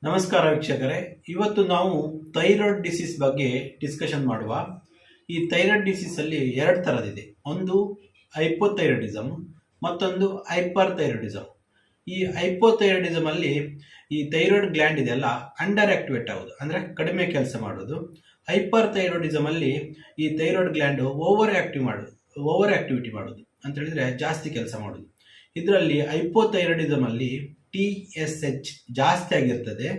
ನಮಸ್ಕಾರ ವೀಕ್ಷಕರೇ, ಇವತ್ತು ನಾವು ಥೈರಾಯ್ಡ್ ಡಿಸೀಸ್ ಬಗ್ಗೆ ಡಿಸ್ಕಷನ್ ಮಾಡುವ. ಈ ಥೈರಾಯ್ಡ್ ಡಿಸೀಸ್ ಅಲ್ಲಿ ಎರಡು ಥರದಿದೆ. ಒಂದು ಹೈಪೋಥೈರಾಯ್ಡಿಸಮ್, ಮತ್ತೊಂದು ಹೈಪರ್ ಥೈರಾಯ್ಡಿಸಮ್. ಈ ಹೈಪೋಥೈರಾಯ್ಡಿಸಮ್ ಅಲ್ಲಿ ಈ ಥೈರಾಯ್ಡ್ ಗ್ಲ್ಯಾಂಡ್ ಇದೆಯಲ್ಲ ಅಂಡರ್ ಆಕ್ಟಿವೇಟ್ ಆಗೋದು, ಅಂದ್ರೆ ಕಡಿಮೆ ಕೆಲಸ ಮಾಡೋದು. ಹೈಪರ್ ಥೈರಾಯ್ಡಿಸಮ್ ಅಲ್ಲಿ ಈ ಥೈರಾಯ್ಡ್ ಗ್ಲ್ಯಾಂಡ್ ಓವರ್ ಆಕ್ಟಿವಿಟಿ ಮಾಡೋದು ಅಂತ ಹೇಳಿದ್ರೆ ಜಾಸ್ತಿ ಕೆಲಸ ಮಾಡೋದು. ಇದರಲ್ಲಿ ಹೈಪೋಥೈರಾಯ್ಡಿಸಮ್ ಅಲ್ಲಿ TSH ಜಾಸ್ತಿ ಆಗಿರ್ತದೆ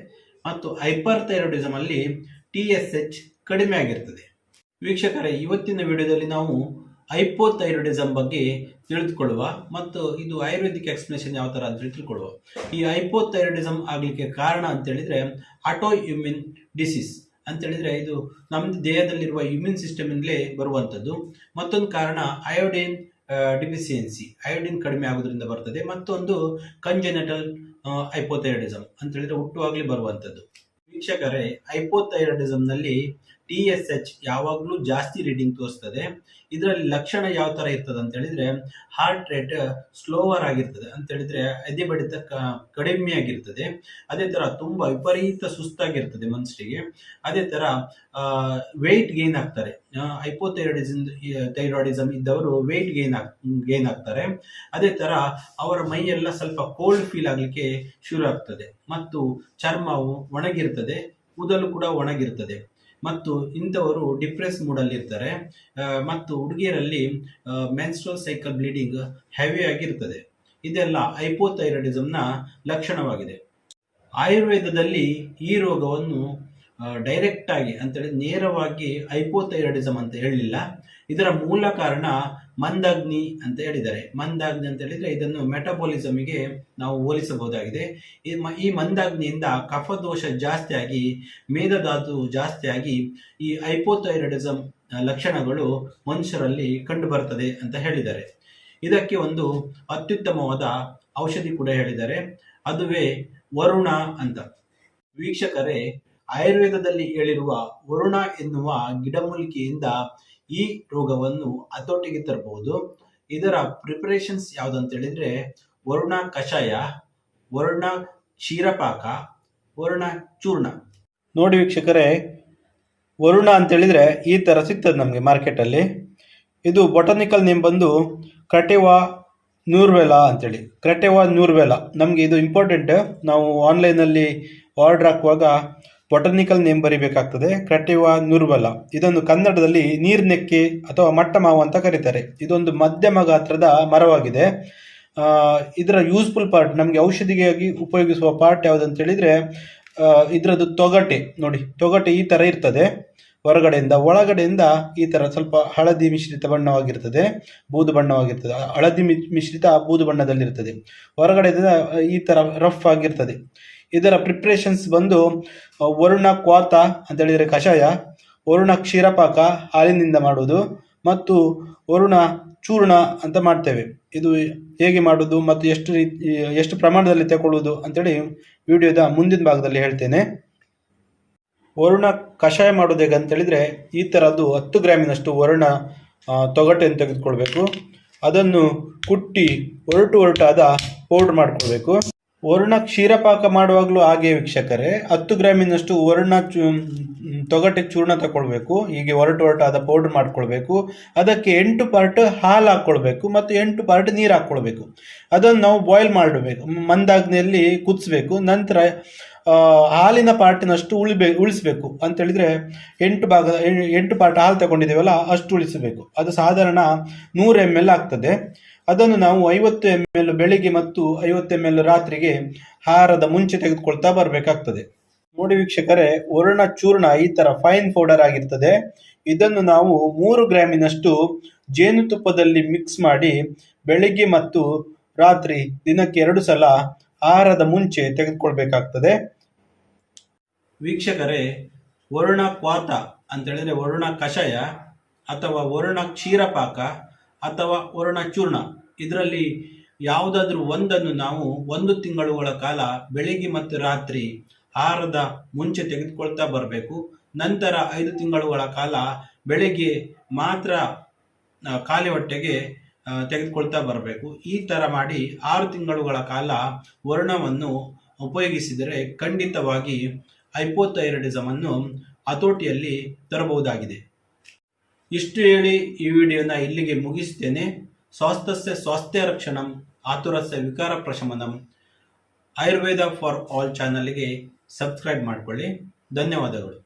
ಮತ್ತು ಹೈಪರ್ ಥೈರಾಯ್ಡಿಸಮ್ ಅಲ್ಲಿ TSH ಕಡಿಮೆ ಆಗಿರ್ತದೆ. ವೀಕ್ಷಕರೇ, ಇವತ್ತಿನ ವಿಡಿಯೋದಲ್ಲಿ ನಾವು ಹೈಪೋಥೈರಾಯ್ಡಿಸಮ್ ಬಗ್ಗೆ ತಿಳಿದುಕೊಳ್ಳುವ ಮತ್ತು ಇದು ಆಯುರ್ವೇದಿಕ್ ಎಕ್ಸ್ಪ್ಲನೇಷನ್ ಯಾವ ತರ ಅಂತ ತಿಳ್ಕೊಳ್ಳುವ. ಈ ಹೈಪೋಥೈರಾಯ್ಡಿಸಮ್ ಆಗ್ಲಿಕ್ಕೆ ಕಾರಣ ಅಂತ ಹೇಳಿದ್ರೆ ಆಟೋ ಇಮ್ಯೂನ್ ಡಿಸೀಸ್ ಅಂತ ಹೇಳಿದ್ರೆ ಇದು ನಮ್ಮ ದೇಹದಲ್ಲಿರುವ ಇಮ್ಯೂನ್ ಸಿಸ್ಟಮ್ ಇಂದಲೇ ಬರುವಂತದ್ದು. ಮತ್ತೊಂದು ಕಾರಣ ಅಯೋಡಿನ್ ಡಿಫಿಸಿಯನ್ಸಿ, ಅಯೋಡಿನ್ ಕಡಿಮೆ ಆಗೋದ್ರಿಂದ ಬರ್ತದೆ. ಮತ್ತೊಂದು ಕಂಜೆನಿಟಲ್ ಹೈಪೋಥೈರಾಯ್ಡಿಸಮ್ ಅಂತ ಹೇಳಿದ್ರೆ ಹುಟ್ಟುವಾಗಲೇ ಬರುವಂತದ್ದು. ವೀಕ್ಷಕರೇ, ಹೈಪೋಥೈರಾಯ್ಡಿಸಮ್ ನಲ್ಲಿ TSH ಯಾವಾಗಲೂ ಜಾಸ್ತಿ ರೀಡಿಂಗ್ ತೋರಿಸ್ತದೆ. ಇದರಲ್ಲಿ ಲಕ್ಷಣ ಯಾವ ತರ ಇರ್ತದೆ ಅಂತ ಹೇಳಿದ್ರೆ ಹಾರ್ಟ್ ರೇಟ್ ಸ್ಲೋವರ್ ಆಗಿರ್ತದೆ ಅಂತ ಹೇಳಿದ್ರೆ ಎದೆ ಬಡಿತ ಕಡಿಮೆ ಆಗಿರ್ತದೆ. ಅದೇ ತರ ತುಂಬಾ ವಿಪರೀತ ಸುಸ್ತಾಗಿರ್ತದೆ ಮನುಷ್ಯರಿಗೆ. ಅದೇ ತರ ವೆಯ್ಟ್ ಗೇನ್ ಆಗ್ತಾರೆ. ಥೈರಾಯ್ಡಿಸಮ್ ಇದ್ದವರು ವೆಯ್ಟ್ ಗೇನ್ ಆಗ್ತಾರೆ. ಅದೇ ತರ ಅವರ ಮೈಯೆಲ್ಲ ಸ್ವಲ್ಪ ಕೋಲ್ಡ್ ಫೀಲ್ ಆಗ್ಲಿಕ್ಕೆ ಶುರು ಆಗ್ತದೆ ಮತ್ತು ಚರ್ಮವು ಒಣಗಿರ್ತದೆ, ಕೂದಲು ಕೂಡ ಒಣಗಿರ್ತದೆ ಮತ್ತು ಇಂಥವರು ಡಿಪ್ರೆಸ್ ಮೂಡಲ್ಲಿ ಇರ್ತಾರೆ. ಮತ್ತು ಹುಡುಗಿಯರಲ್ಲಿ ಮೆನ್ಸ್ಟ್ರುವಲ್ ಸೈಕಲ್ ಬ್ಲೀಡಿಂಗ್ ಹೆವಿ ಆಗಿರ್ತದೆ. ಇದೆಲ್ಲ ಹೈಪೋಥೈರಾಯ್ಡಿಸಮ್ನ ಲಕ್ಷಣವಾಗಿದೆ. ಆಯುರ್ವೇದದಲ್ಲಿ ಈ ರೋಗವನ್ನು ಡೈರೆಕ್ಟ್ ಆಗಿ ಅಂತೇಳಿ ನೇರವಾಗಿ ಹೈಪೋಥೈರಾಯ್ಡಿಸಮ್ ಅಂತ ಹೇಳಿಲ್ಲ. ಇದರ ಮೂಲ ಕಾರಣ ಮಂದಾಗ್ನಿ ಅಂತ ಹೇಳಿದ್ದಾರೆ. ಮಂದಾಗ್ನಿ ಅಂತ ಹೇಳಿದ್ರೆ ಇದನ್ನು ಮೆಟಬಾಲಿಸಮಿಗೆ ನಾವು ಹೋಲಿಸಬಹುದಾಗಿದೆ. ಈ ಮಂದಾಗ್ನಿಯಿಂದ ಕಫದೋಷ ಜಾಸ್ತಿಯಾಗಿ ಮೇಧಧಾತು ಜಾಸ್ತಿಯಾಗಿ ಈ ಹೈಪೋಥೈರಾಯ್ಡಿಸಮ್ ಲಕ್ಷಣಗಳು ಮನುಷ್ಯರಲ್ಲಿ ಕಂಡು ಬರ್ತದೆ ಅಂತ ಹೇಳಿದ್ದಾರೆ. ಇದಕ್ಕೆ ಒಂದು ಅತ್ಯುತ್ತಮವಾದ ಔಷಧಿ ಕೂಡ ಹೇಳಿದ್ದಾರೆ, ಅದುವೇ ವರುಣ ಅಂತ. ವೀಕ್ಷಕರೇ, ಆಯುರ್ವೇದದಲ್ಲಿ ಹೇಳಿರುವ ವರುಣ ಎನ್ನುವ ಗಿಡಮೂಲಿಕೆಯಿಂದ ಈ ರೋಗವನ್ನು ಹತೋಟಿಗೆ ತರಬಹುದು. ಇದರ ಪ್ರಿಪರೇಷನ್ಸ್ ಯಾವ್ದಂತ ಹೇಳಿದ್ರೆ ವರುಣ ಕಷಾಯ, ವರುಣ ಕ್ಷೀರಪಾಕ, ವರುಣ ಚೂರ್ಣ. ನೋಡಿ ವೀಕ್ಷಕರೇ, ವರುಣ ಅಂತ ಹೇಳಿದ್ರೆ ಈ ತರ ಸಿಗ್ತದೆ ನಮಗೆ ಮಾರ್ಕೆಟಲ್ಲಿ. ಇದು ಬೊಟಾನಿಕಲ್ ನೇಮ್ ಬಂದು ಕ್ರೆಟೆವಾ ನ್ಯೂರ್ವೆಲಾ ಅಂತೇಳಿ. ಕ್ರೆಟೆವಾ ನ್ಯೂರ್ವೆಲಾ ನಮಗೆ ಇದು ಇಂಪಾರ್ಟೆಂಟ್. ನಾವು ಆನ್ಲೈನಲ್ಲಿ ಆರ್ಡರ್ ಹಾಕುವಾಗ ಬೊಟಾನಿಕಲ್ ನೇಮ್ ಬರಿಬೇಕಾಗ್ತದೆ, ಕ್ರೆಟೆವಾ ನ್ಯೂರ್ವೆಲಾ. ಇದೊಂದು ಕನ್ನಡದಲ್ಲಿ ನೀರ್ನೆಕ್ಕೆ ಅಥವಾ ಮಟ್ಟ ಮಾವು ಅಂತ ಕರೀತಾರೆ. ಇದೊಂದು ಮಧ್ಯಮ ಗಾತ್ರದ ಮರವಾಗಿದೆ. ಇದರ ಯೂಸ್ಫುಲ್ ಪಾರ್ಟ್, ನಮಗೆ ಔಷಧಿಗಾಗಿ ಉಪಯೋಗಿಸುವ ಪಾರ್ಟ್ ಯಾವ್ದಂತ ಹೇಳಿದ್ರೆ ಇದರದ್ದು ತೊಗಟೆ. ನೋಡಿ, ತೊಗಟೆ ಈ ತರ ಇರ್ತದೆ ಹೊರಗಡೆಯಿಂದ. ಒಳಗಡೆಯಿಂದ ಈ ತರ ಸ್ವಲ್ಪ ಹಳದಿ ಮಿಶ್ರಿತ ಬಣ್ಣವಾಗಿರ್ತದೆ, ಬೂದು ಬಣ್ಣವಾಗಿರ್ತದೆ. ಹಳದಿ ಮಿಶ್ರಿತ ಬೂದು ಬಣ್ಣದಲ್ಲಿರ್ತದೆ. ಹೊರಗಡೆಯಿಂದ ಈ ತರ ರಫ್ ಆಗಿರ್ತದೆ. ಇದರ ಪ್ರಿಪ್ರೇಷನ್ಸ್ ಬಂದು ವರುಣ ಕ್ವಾತ ಅಂತ ಹೇಳಿದ್ರೆ ಕಷಾಯ, ವರುಣ ಕ್ಷೀರಪಾಕ ಹಾಲಿನಿಂದ ಮಾಡುವುದು, ಮತ್ತು ವರುಣ ಚೂರ್ಣ ಅಂತ ಮಾಡ್ತೇವೆ. ಇದು ಹೇಗೆ ಮಾಡುವುದು ಮತ್ತು ಎಷ್ಟು ಪ್ರಮಾಣದಲ್ಲಿ ತಗೊಳ್ಳುವುದು ಅಂತೇಳಿ ವಿಡಿಯೋದ ಮುಂದಿನ ಭಾಗದಲ್ಲಿ ಹೇಳ್ತೇನೆ. ವರುಣ ಕಷಾಯ ಮಾಡೋದು ಹೇಗೆ ಅಂತ ಹೇಳಿದ್ರೆ ಈ ತರದ್ದು 10 ಗ್ರಾಮಿನಷ್ಟು ವರುಣ ತೊಗಟೆಯನ್ನು ತೆಗೆದುಕೊಳ್ಬೇಕು. ಅದನ್ನು ಕುಟ್ಟಿ ಒರಟಾದ ಪೌಡರ್ ಮಾಡ್ಕೊಳ್ಬೇಕು. ವರುಣ ಕ್ಷೀರಪಾಕ ಮಾಡುವಾಗಲೂ ಹಾಗೆ ವೀಕ್ಷಕರೇ, 10 ಗ್ರಾಮಿನಷ್ಟು ವರುಣ ತೊಗಟೆ ಚೂರ್ಣ ತಗೊಳ್ಬೇಕು. ಹೀಗೆ ಒರಟಾದ ಪೌಡರ್ ಮಾಡ್ಕೊಳ್ಬೇಕು. ಅದಕ್ಕೆ 8 ಪಾರ್ಟ್ ಹಾಲು ಹಾಕ್ಕೊಳ್ಬೇಕು ಮತ್ತು 8 ಪಾರ್ಟ್ ನೀರು ಹಾಕ್ಕೊಳ್ಬೇಕು. ಅದನ್ನು ನಾವು ಬಾಯ್ಲ್ ಮಾಡಬೇಕು, ಮಂದಾಗ್ನಿಯಲ್ಲಿ ಕುದಿಸ್ಬೇಕು. ನಂತರ ಹಾಲಿನ ಪಾರ್ಟಿನಷ್ಟು ಉಳಿಸ್ಬೇಕು ಅಂತ ಹೇಳಿದ್ರೆ 8 ಪಾರ್ಟ್ ಹಾಲು ತಗೊಂಡಿದ್ದೇವಲ್ಲ ಅಷ್ಟು ಉಳಿಸಬೇಕು. ಅದು ಸಾಧಾರಣ 100 ml ಆಗ್ತದೆ. ಅದನ್ನು ನಾವು 50 ml ಬೆಳಿಗ್ಗೆ ಮತ್ತು 50 ml ರಾತ್ರಿಗೆ ಆಹಾರದ ಮುಂಚೆ ತೆಗೆದುಕೊಳ್ತಾ ಬರಬೇಕಾಗ್ತದೆ. ನೋಡಿ ವೀಕ್ಷಕರೇ, ವರುಣ ಚೂರ್ಣ ಈ ತರ ಫೈನ್ ಪೌಡರ್ ಆಗಿರ್ತದೆ. ಇದನ್ನು ನಾವು 3 ಗ್ರಾಮಿನಷ್ಟು ಜೇನುತುಪ್ಪದಲ್ಲಿ ಮಿಕ್ಸ್ ಮಾಡಿ ಬೆಳಿಗ್ಗೆ ಮತ್ತು ರಾತ್ರಿ ದಿನಕ್ಕೆ 2 ಸಲ ಆಹಾರದ ಮುಂಚೆ ತೆಗೆದುಕೊಳ್ಬೇಕಾಗ್ತದೆ. ವೀಕ್ಷಕರೇ, ವರುಣ ಕ್ವಾತ ಅಂತ ಹೇಳಿದ್ರೆ ವರುಣ ಕಷಾಯ ಅಥವಾ ವರುಣ ಕ್ಷೀರಪಾಕ ಅಥವಾ ವರುಣ ಚೂರ್ಣ, ಇದರಲ್ಲಿ ಯಾವುದಾದ್ರೂ ಒಂದನ್ನು ನಾವು 1 ತಿಂಗಳುಗಳ ಕಾಲ ಬೆಳಿಗ್ಗೆ ಮತ್ತು ರಾತ್ರಿ ಆಹಾರದ ಮುಂಚೆ ತೆಗೆದುಕೊಳ್ತಾ ಬರಬೇಕು. ನಂತರ 5 ತಿಂಗಳುಗಳ ಕಾಲ ಬೆಳಿಗ್ಗೆ ಮಾತ್ರ ಖಾಲಿ ಹೊಟ್ಟೆಗೆ ತೆಗೆದುಕೊಳ್ತಾ ಬರಬೇಕು. ಈ ತರ ಮಾಡಿ 6 ತಿಂಗಳುಗಳ ಕಾಲ ವರ್ಣವನ್ನು ಉಪಯೋಗಿಸಿದರೆ ಖಂಡಿತವಾಗಿ ಹೈಪೋಥೈರಾಯ್ಡಿಸಮ್ ಅನ್ನು ಹತೋಟಿಯಲ್ಲಿ ತರಬಹುದಾಗಿದೆ. ಇಷ್ಟು ಹೇಳಿ ಈ ವಿಡಿಯೋನ ಇಲ್ಲಿಗೆ ಮುಗಿಸ್ತೇನೆ. ಸ್ವಾಸ್ಥ್ಯಸ್ಯ ಸ್ವಾಸ್ಥ್ಯ ರಕ್ಷಣಂ ಆತುರಸ್ಯ ವಿಕಾರ ಪ್ರಶಮನಂ ಆಯುರ್ವೇದ ಫಾರ್ ಆಲ್ ಚಾನಲ್ಗೆ ಸಬ್ಸ್ಕ್ರೈಬ್ ಮಾಡಿಕೊಳ್ಳಿ. ಧನ್ಯವಾದಗಳು.